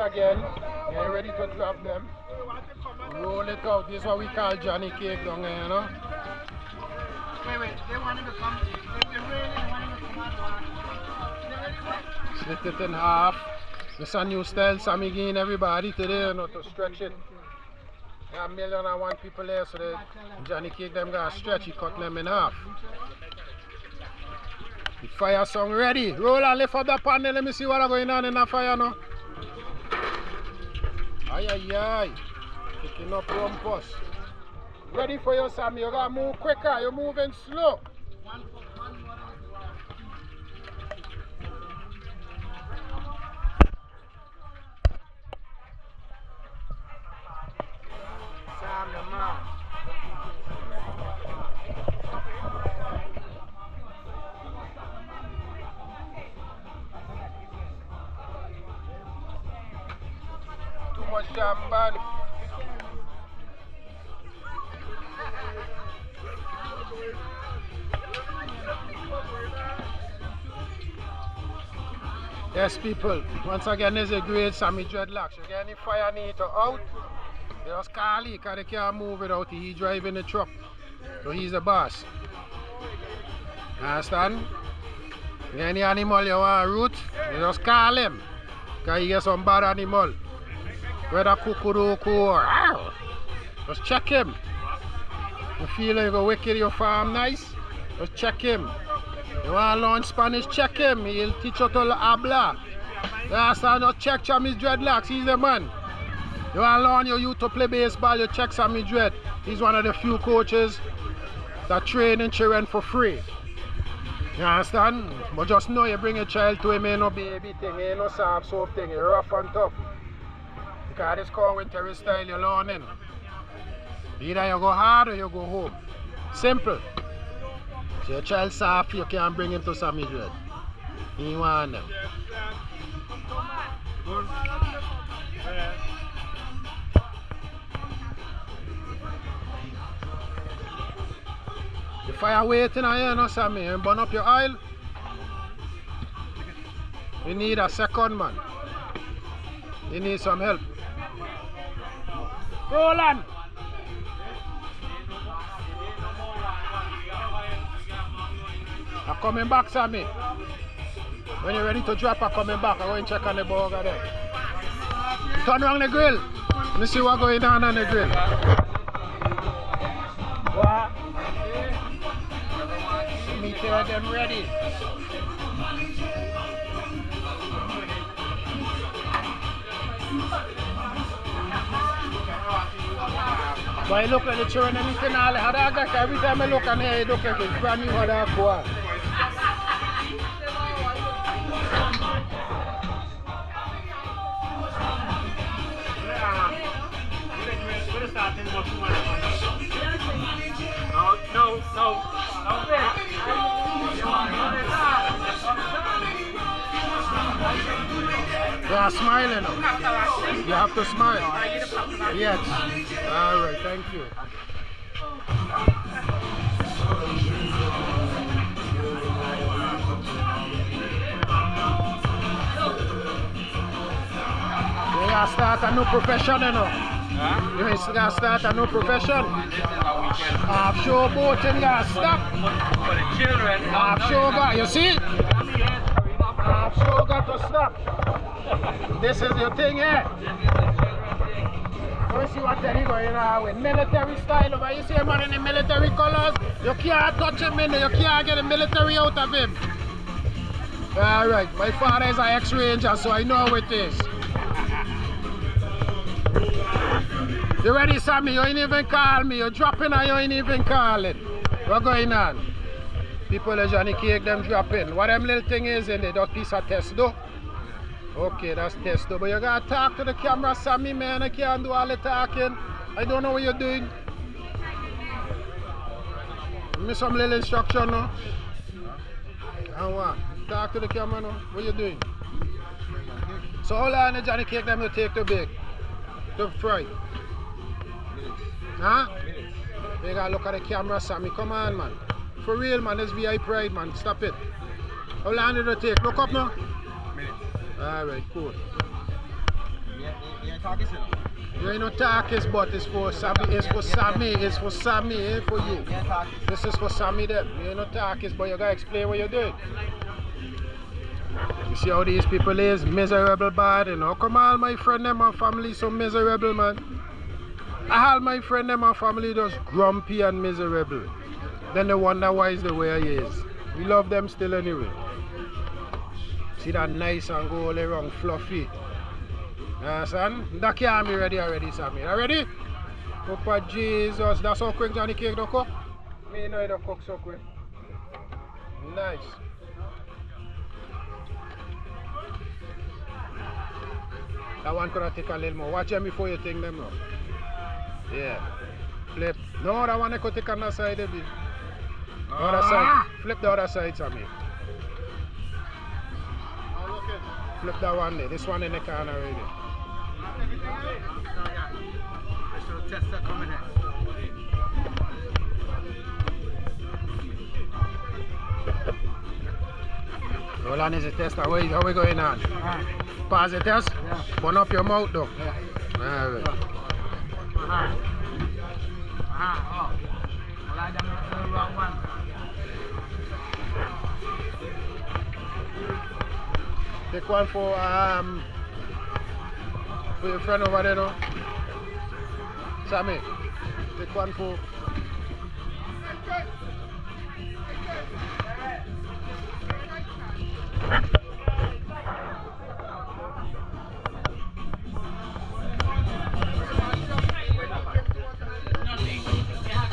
again. Get ready to drop them. Roll it out. This is what we call Johnny Cake down here, you know. Wait, they want him to come. They really want him to come out. Split it in half. This is a new style Sammy giving everybody today, you know, to stretch it. There are 1,000,001 people here, so the Johnny Cake them gonna stretch, he cut them in half. The fire song ready. Roll and lift up the panel, let me see what's going on in the fire now. Aye, aye, aye. Picking up rumpus. Ready for you, Sammy. You gotta move quicker, you're moving slow. Sam the man. Too much jam, man. Yes, people, once again, this is a great Sammy Dreadlocks. You get any fire need to out, they just call it because they can't move without it. He's driving the truck, so he's the boss. Understand? You get any animal you want to root, you just call him because he gets some bad animal. Whether kukuruku or ow, just check him. You feel like you go wicked your farm nice, just check him. You want to learn Spanish, check him. He'll teach you to habla. You understand? Just check Sammy's Dreadlocks. He's the man. You want to learn your youth to play baseball, you check Sammy Dread. He's one of the few coaches that train in children for free. You understand? But just know you bring a child to him, ain't no baby thing, ain't no soft soap thing, you're rough and tough. Because this called winter style you're learning. Either you go hard or you go home. Simple. So your child soft, you can't bring him to Sammy Dread. He want them. The fire waiting on you, no, Sammy. You burn up your oil. You need a second man. You need some help. Roland! I'm coming back, Sammy. When you're ready to drop, I'm coming back. I'm going to check on the burger there. Turn around the grill. Let me see what's going on the grill. What? Let me tell them ready. But I look at the children and everything, every time I look at it, look at it, brand new how that go on. No. You are smiling now. You have to smile. Yes. Alright, thank you. You gotta start a new profession, you know. Huh? You gotta start a new profession. Offshore boating, you gotta stop. For the children. Offshore got, you see? Offshore got to stop. This is your thing here. Let me see what they're going on with military style over. You see a man in the military colors, you can't touch him in there, you can't get the military out of him. Alright, my father is an ex-ranger, so I know how it is. You ready, Sammy? You ain't even call me. You're dropping and you ain't even calling. What's going on? People of Johnny Cake, them dropping. What them little thing is in there? That piece of testo? Okay, that's testo. But you gotta talk to the camera, Sammy, man. I can't do all the talking. I don't know what you're doing. Give me some little instruction now. And what? Talk to the camera now. What you doing? So how long the Johnny Cake them to take to bake? To fry? Huh? You gotta look at the camera, Sammy. Come on, man. For real, man. This VI Pride, man. Stop it. How long did it take? Look up now. Alright, cool. You ain't talking, sir? You ain't no Takis, but it's for Sammy. It's for Sammy. It's for Sammy. It ain't for you. You ain't talking. This is for Sammy them. You ain't no Takis, but you gotta explain what you're doing. You see how these people is miserable bad, you know. Come on, my friend them and family so miserable, man. All my friend them and family just grumpy and miserable. Then they wonder why is the way he is. We love them still anyway. See that nice and go all around fluffy. You understand? That can't be ready already, Sammy. You ready? Papa Jesus. That's how quick Johnny Cake don't cook? Me know he don't cook so quick. Nice. That one could have take a little more. Watch them before you think them now. Yeah. Flip. No, that one I could take on the side a bit. The other side. Flip the other side, Sammy. Flip that one there. This one in the corner already. I should test that coming in. Roland is a tester. How we going on? Pause the test? Yeah. Burn up your mouth though. Yeah. Alright. Oh. Well, I done the wrong one. Take one for your friend over there though. Sammy. Take one for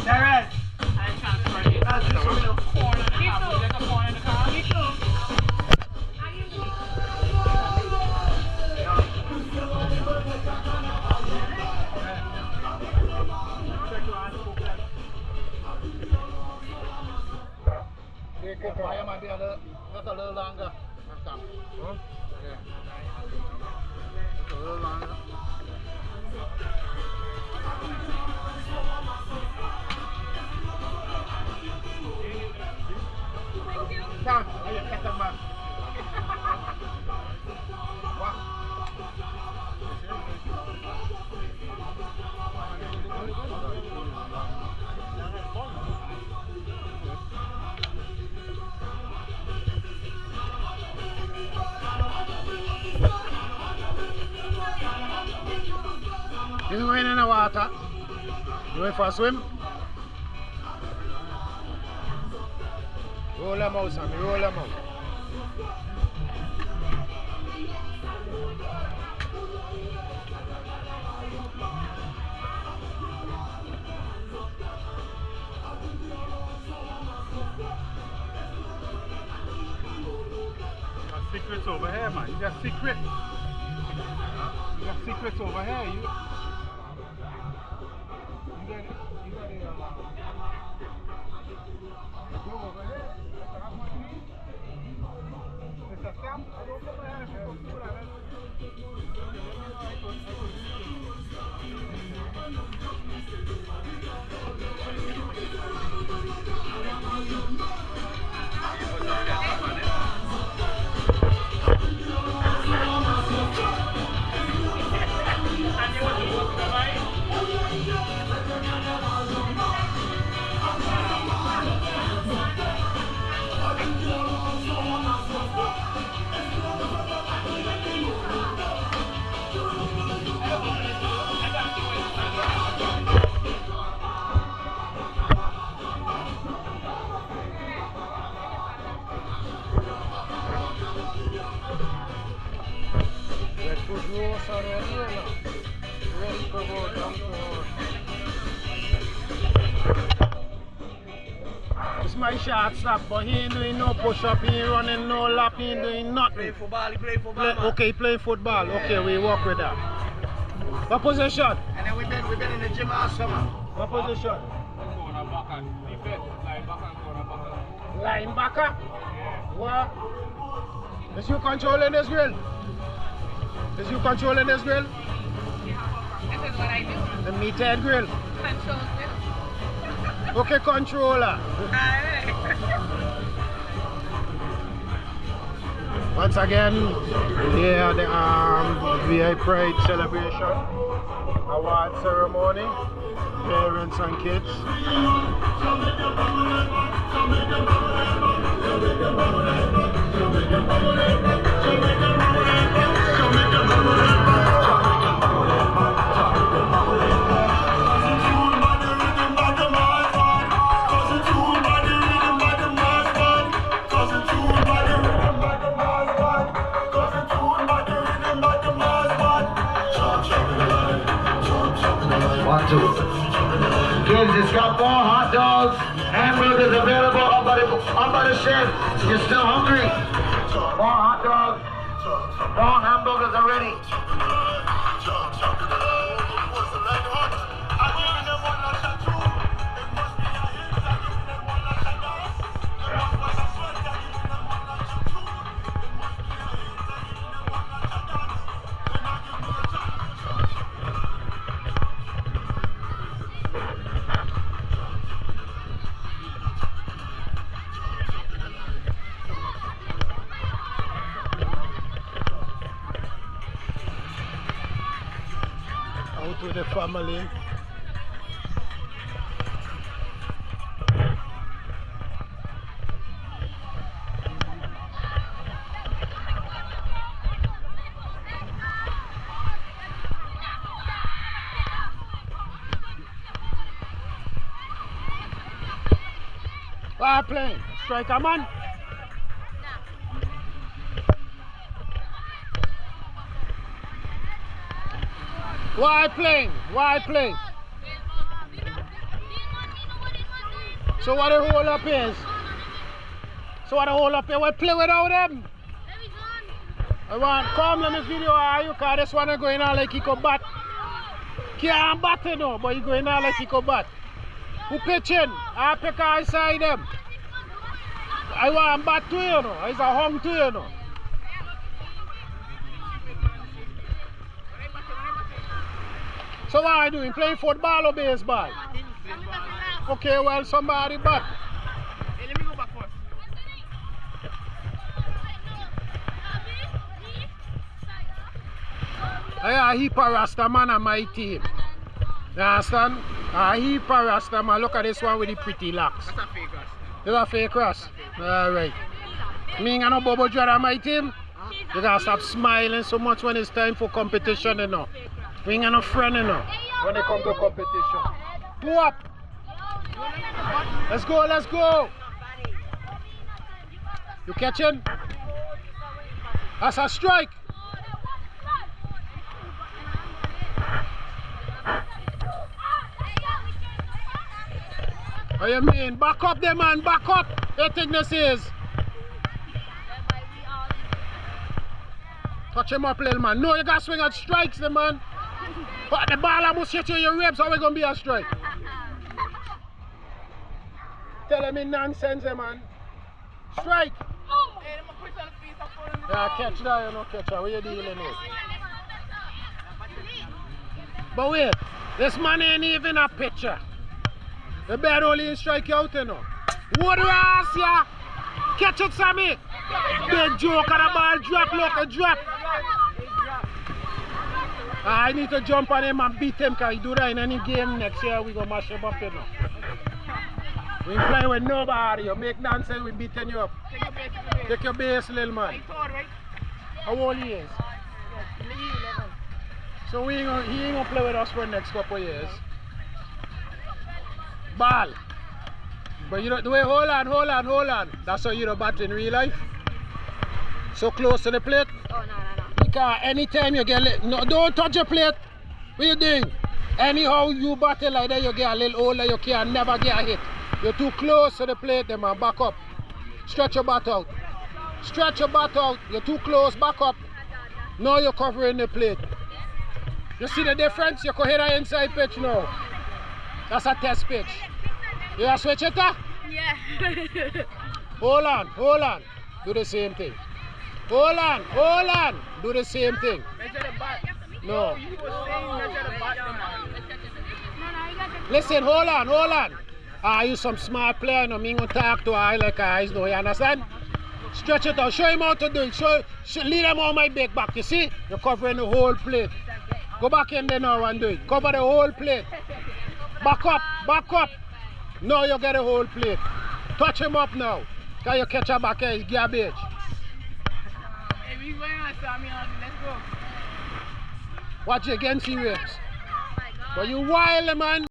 Darren! It might be just a little longer. Huh? Yeah. Just a little longer. Come, you cut them back. You going in the water? You going for a swim? Roll them out, Sammy, roll them out. You got secrets over here, man. You got secrets. You got secrets over here. You got go over here. It's a stamp. I don't know where It's my shot stop, but he ain't doing no push-up, he ain't running no lap, he ain't doing nothing. Play football, Okay, playing football. Okay, we work with that. What position? And then we've been in the gym all summer. What position? Linebacker? What? Is you controlling this grill? Is you controlling this grill? This is what I do. The meathead grill. Control this. Okay, controller. Once again, here the VI Pride celebration, award ceremony, parents and kids. One, two. Kids, it's got 4 hot dogs, hamburgers available up by the shed. You're still hungry? 4 hot dogs, 4 hamburgers already. Out with the family. Why playing? Striker man. Why playing? Why playing? So what the hold up is? So what the hold up is? We play without them. I want come let me video how you call this one going on like he could bat. Can't bat you know, but he going on like he could bat. Who pitching? I pick outside them. I want bat to you know. It's a hung to you know. So what are you doing? Playing football or baseball? Okay, well somebody bat. Hey, let me go back first. I a heap of Rasta man on my team. You understand? A heap of Rasta man. Look at this one with the pretty locks. That's a fake Rasta. It's a fake Rasta? Alright. Me ain't got no Bobo Dread on my team. You gotta stop smiling so much when it's time for competition, you know. We ain't got no friend, you know, when they come to competition. Go up. Let's go, let's go. You catching? That's a strike. What you mean? Back up there, man. Back up. You think this is? Touch him up, little man. No, you got to swing at strikes, the man. But the ball almost hit you in your ribs. How we going to be a strike? Tell him in nonsense, man. Strike. Yeah, catch that, you know, catch that. What you dealing with? But wait, this man ain't even a pitcher. The bad only strike you out, you know. What the ass, yeah? Catch it, Sammy. Big joke and the ball drop, look, a drop. I need to jump on him and beat him because he do that in any game next year. We gonna mash him up, you know. We ain't playing with nobody. You make nonsense, we beating you up. Take your base, little man. How old he is? So he ain't gonna play with us for the next couple of years. Ball. But you know the way, hold on. That's how you don't bat in real life. So close to the plate. Oh, no. Because anytime you get no, don't touch your plate. What you doing? Anyhow you battle like that, you get a little older, you can never get a hit. You're too close to the plate, then man, back up. Stretch your bat out. Stretch your bat out. You're too close, back up. Now you're covering the plate. You see the difference? You can hit an inside pitch now. That's a test pitch. You want to switch it up? Yeah. Hold on. Do the same thing. Hold on. Do the same thing. Measure the bat. No. You were saying measure the bat. Listen, hold on. You some smart player, no me gonna talk to her like eyes, no, you understand? Stretch it out. Show him how to do it. Lead him on my back back. You see? You're covering the whole plate. Go back in there now and do it. Cover the whole plate. Back up. Back up. Now you get the whole plate. Touch him up now. Can you catch her back here? It's garbage. Hey, we going on, Sammy. Let's go. Watch it again, see waves. But you wild, man.